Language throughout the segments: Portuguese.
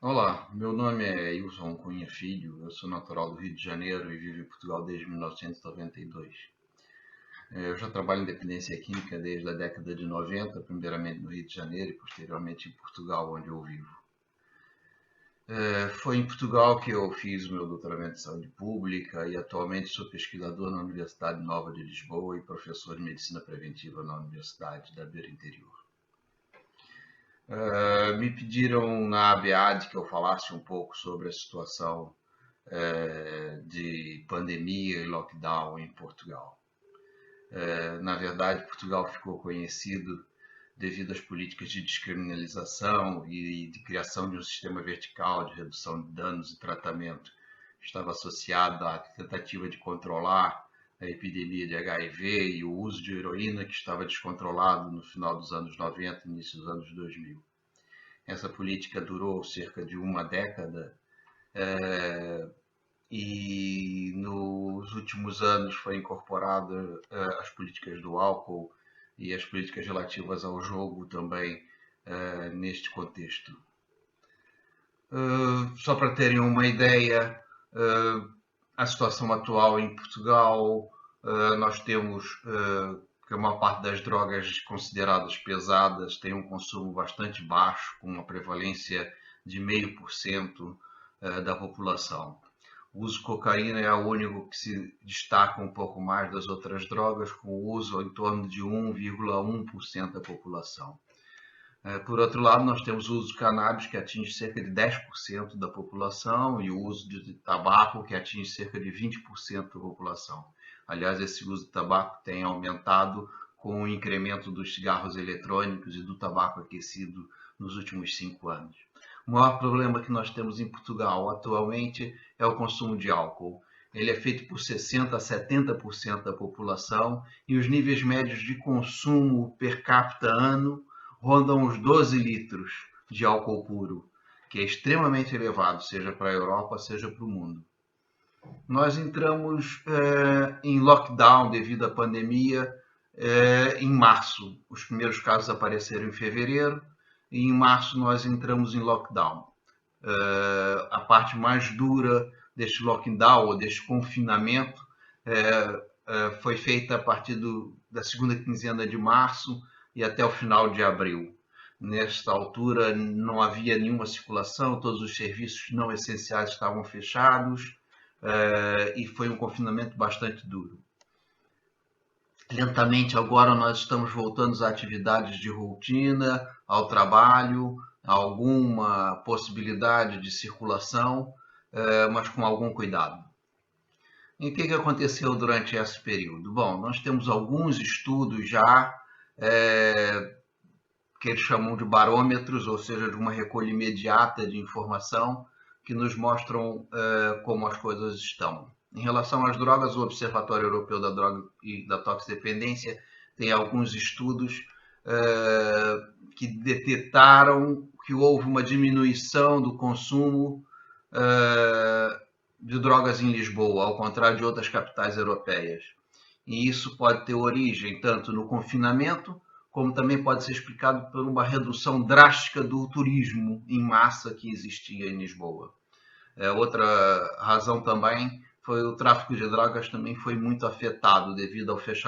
Olá, meu nome é Wilson Cunha Filho, eu sou natural do Rio de Janeiro e vivo em Portugal desde 1992. Eu já trabalho em dependência química desde a década de 90, primeiramente no Rio de Janeiro e posteriormente em Portugal, onde eu vivo. Foi em Portugal que eu fiz o meu doutoramento em saúde pública e atualmente sou pesquisador na Universidade Nova de Lisboa e professor de medicina preventiva na Universidade da Beira Interior. Me pediram na ABAD que eu falasse um pouco sobre a situação de pandemia e lockdown em Portugal. Na verdade, Portugal ficou conhecido devido às políticas de descriminalização e de criação de um sistema vertical de redução de danos e tratamento que estava associado à tentativa de controlar a epidemia de HIV e o uso de heroína que estava descontrolado no final dos anos 90 e início dos anos 2000. Essa política durou cerca de uma década e nos últimos anos foi incorporada as políticas do álcool e as políticas relativas ao jogo também neste contexto. Só para terem uma ideia, a situação atual em Portugal, nós temos que a maior parte das drogas consideradas pesadas tem um consumo bastante baixo, com uma prevalência de 0,5% da população. O uso de cocaína é o único que se destaca um pouco mais das outras drogas, com o uso em torno de 1,1% da população. Por outro lado, nós temos o uso de cannabis, que atinge cerca de 10% da população, e o uso de tabaco, que atinge cerca de 20% da população. Aliás, esse uso de tabaco tem aumentado com o incremento dos cigarros eletrônicos e do tabaco aquecido nos últimos 5 anos. O maior problema que nós temos em Portugal atualmente é o consumo de álcool. Ele é feito por 60 a 70% da população e os níveis médios de consumo per capita ano rondam os 12 litros de álcool puro, que é extremamente elevado, seja para a Europa, seja para o mundo. Nós entramos em lockdown devido à pandemia em março. Os primeiros casos apareceram em fevereiro e em março nós entramos em lockdown. A parte mais dura deste lockdown ou deste confinamento foi feita a partir da segunda quinzena de março e até o final de abril. Nesta altura não havia nenhuma circulação, todos os serviços não essenciais estavam fechados e foi um confinamento bastante duro. Lentamente agora nós estamos voltando às atividades de rotina, ao trabalho, a alguma possibilidade de circulação, mas com algum cuidado. E o que aconteceu durante esse período? Bom, nós temos alguns estudos já que eles chamam de barômetros, ou seja, de uma recolha imediata de informação que nos mostram como as coisas estão. Em relação às drogas, o Observatório Europeu da Droga e da Toxidependência tem alguns estudos que detectaram que houve uma diminuição do consumo de drogas em Lisboa, ao contrário de outras capitais europeias. E isso pode ter origem tanto no confinamento, como também pode ser explicado por uma redução drástica do turismo em massa que existia em Lisboa. Outra razão também foi o tráfico de drogas também foi muito afetado devido ao fecho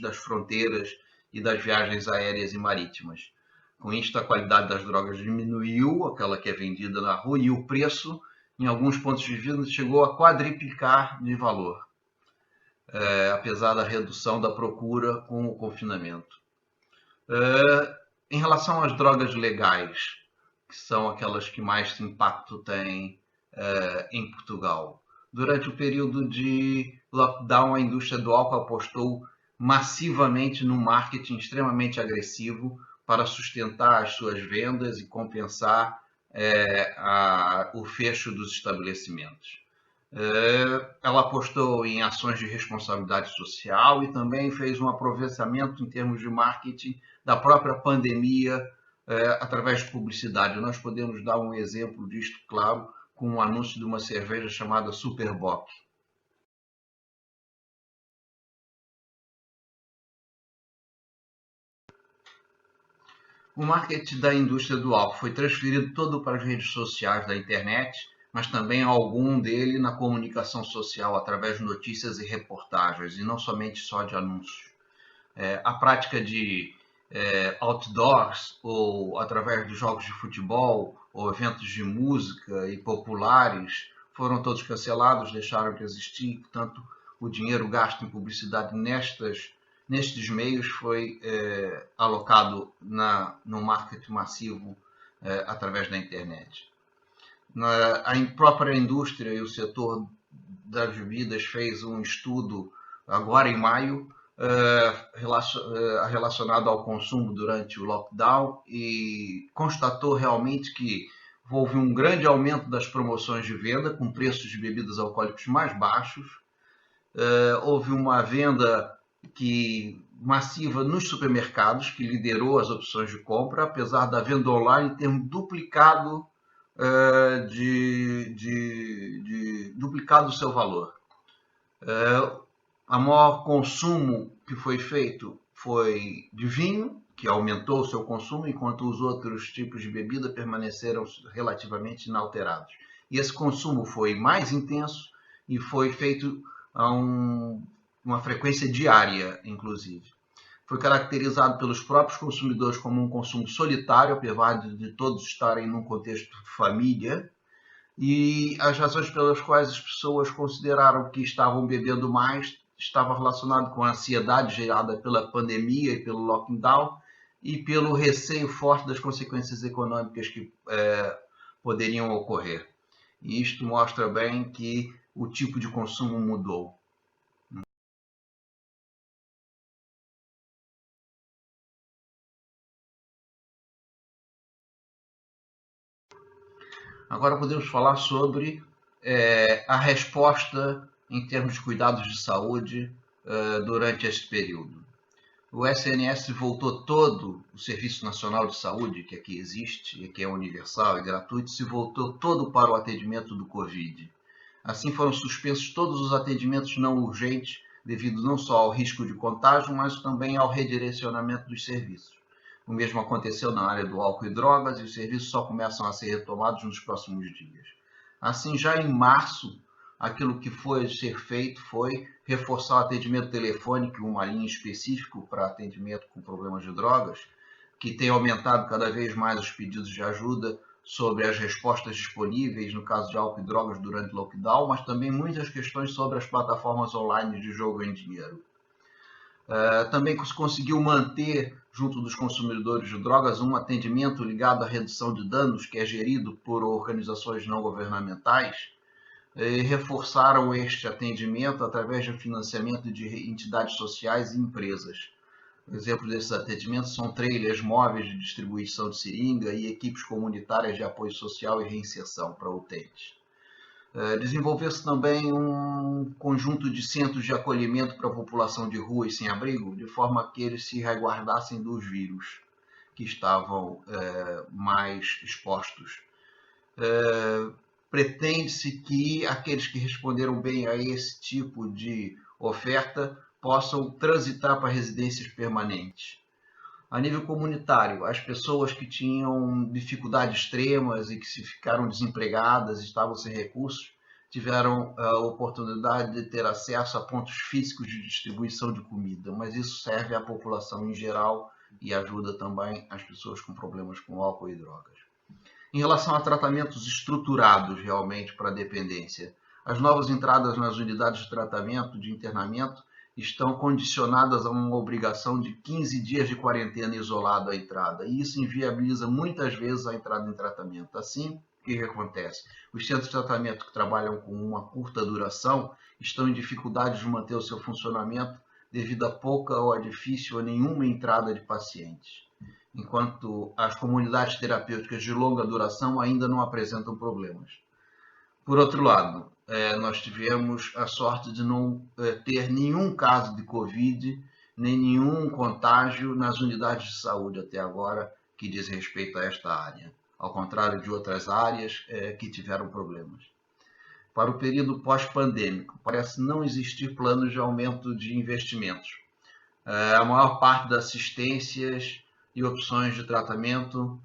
das fronteiras e das viagens aéreas e marítimas. Com isso, a qualidade das drogas diminuiu, aquela que é vendida na rua, e o preço, em alguns pontos de vista, chegou a quadriplicar de valor, apesar da redução da procura com o confinamento. Em relação às drogas legais, que são aquelas que mais impacto têm em Portugal. Durante o período de lockdown, a indústria do álcool apostou massivamente no marketing extremamente agressivo para sustentar as suas vendas e compensar o fecho dos estabelecimentos. Ela apostou em ações de responsabilidade social e também fez um aproveitamento em termos de marketing da própria pandemia através de publicidade. Nós podemos dar um exemplo disto, claro, com um anúncio de uma cerveja chamada Superboc. O marketing da indústria do álcool foi transferido todo para as redes sociais da internet, mas também algum dele na comunicação social através de notícias e reportagens, e não somente só de anúncios. A prática de outdoors, ou através de jogos de futebol, ou eventos de música e populares, foram todos cancelados, deixaram de existir, portanto, o dinheiro gasto em publicidade nestes meios foi alocado no marketing massivo através da internet. A própria indústria e o setor das bebidas fez um estudo agora em maio relacionado ao consumo durante o lockdown e constatou realmente que houve um grande aumento das promoções de venda com preços de bebidas alcoólicas mais baixos. Houve uma venda massiva nos supermercados, que liderou as opções de compra, apesar da venda online ter duplicado duplicado o seu valor. O maior consumo que foi feito foi de vinho, que aumentou o seu consumo, enquanto os outros tipos de bebida permaneceram relativamente inalterados. E esse consumo foi mais intenso e foi feito a uma frequência diária, inclusive. Foi caracterizado pelos próprios consumidores como um consumo solitário, apesar de todos estarem num contexto de família, e as razões pelas quais as pessoas consideraram que estavam bebendo mais estava relacionado com a ansiedade gerada pela pandemia e pelo lockdown e pelo receio forte das consequências econômicas que poderiam ocorrer. E isto mostra bem que o tipo de consumo mudou. Agora podemos falar sobre a resposta em termos de cuidados de saúde durante esse período. O SNS voltou todo, o Serviço Nacional de Saúde, que aqui existe, e que é universal e gratuito, se voltou todo para o atendimento do Covid. Assim foram suspensos todos os atendimentos não urgentes, devido não só ao risco de contágio, mas também ao redirecionamento dos serviços. O mesmo aconteceu na área do álcool e drogas, e os serviços só começam a ser retomados nos próximos dias. Assim, já em março, aquilo que foi ser feito foi reforçar o atendimento telefônico, uma linha específica para atendimento com problemas de drogas, que tem aumentado cada vez mais os pedidos de ajuda sobre as respostas disponíveis no caso de álcool e drogas durante o lockdown, mas também muitas questões sobre as plataformas online de jogo em dinheiro. Também se conseguiu manter, junto dos consumidores de drogas, um atendimento ligado à redução de danos, que é gerido por organizações não governamentais, e reforçaram este atendimento através do financiamento de entidades sociais e empresas. Exemplos desses atendimentos são trailers móveis de distribuição de seringa e equipes comunitárias de apoio social e reinserção para utentes. Desenvolveu-se também um conjunto de centros de acolhimento para a população de rua e sem abrigo, de forma que eles se resguardassem dos vírus que estavam mais expostos. Pretende-se que aqueles que responderam bem a esse tipo de oferta possam transitar para residências permanentes. A nível comunitário, as pessoas que tinham dificuldades extremas e que se ficaram desempregadas, estavam sem recursos, tiveram a oportunidade de ter acesso a pontos físicos de distribuição de comida, mas isso serve à população em geral e ajuda também as pessoas com problemas com álcool e drogas. Em relação a tratamentos estruturados realmente para a dependência, as novas entradas nas unidades de tratamento, de internamento, estão condicionadas a uma obrigação de 15 dias de quarentena isolado à entrada, e isso inviabiliza muitas vezes a entrada em tratamento. Assim, o que acontece? Os centros de tratamento que trabalham com uma curta duração estão em dificuldade de manter o seu funcionamento devido a pouca ou a difícil ou nenhuma entrada de pacientes, enquanto as comunidades terapêuticas de longa duração ainda não apresentam problemas. Por outro lado, nós tivemos a sorte de não ter nenhum caso de Covid, nem nenhum contágio nas unidades de saúde até agora que diz respeito a esta área, ao contrário de outras áreas que tiveram problemas. Para o período pós-pandêmico, parece não existir planos de aumento de investimentos. A maior parte das assistências e opções de tratamento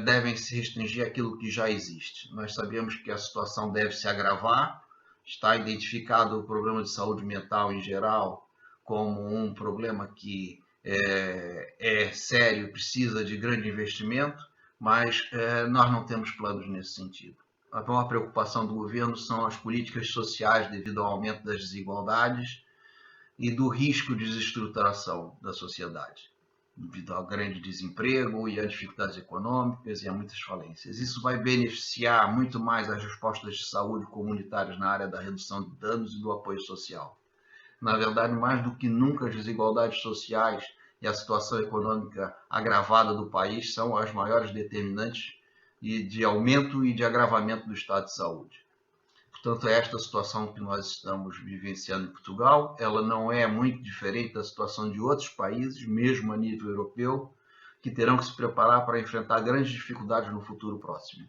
devem se restringir àquilo que já existe. Nós sabemos que a situação deve se agravar, está identificado o problema de saúde mental em geral como um problema que é sério, precisa de grande investimento, mas nós não temos planos nesse sentido. A maior preocupação do governo são as políticas sociais devido ao aumento das desigualdades e do risco de desestruturação da sociedade, devido ao grande desemprego e às dificuldades econômicas e a muitas falências. Isso vai beneficiar muito mais as respostas de saúde comunitárias na área da redução de danos e do apoio social. Na verdade, mais do que nunca, as desigualdades sociais e a situação econômica agravada do país são as maiores determinantes de aumento e de agravamento do estado de saúde. Portanto, esta situação que nós estamos vivenciando em Portugal, ela não é muito diferente da situação de outros países, mesmo a nível europeu, que terão que se preparar para enfrentar grandes dificuldades no futuro próximo.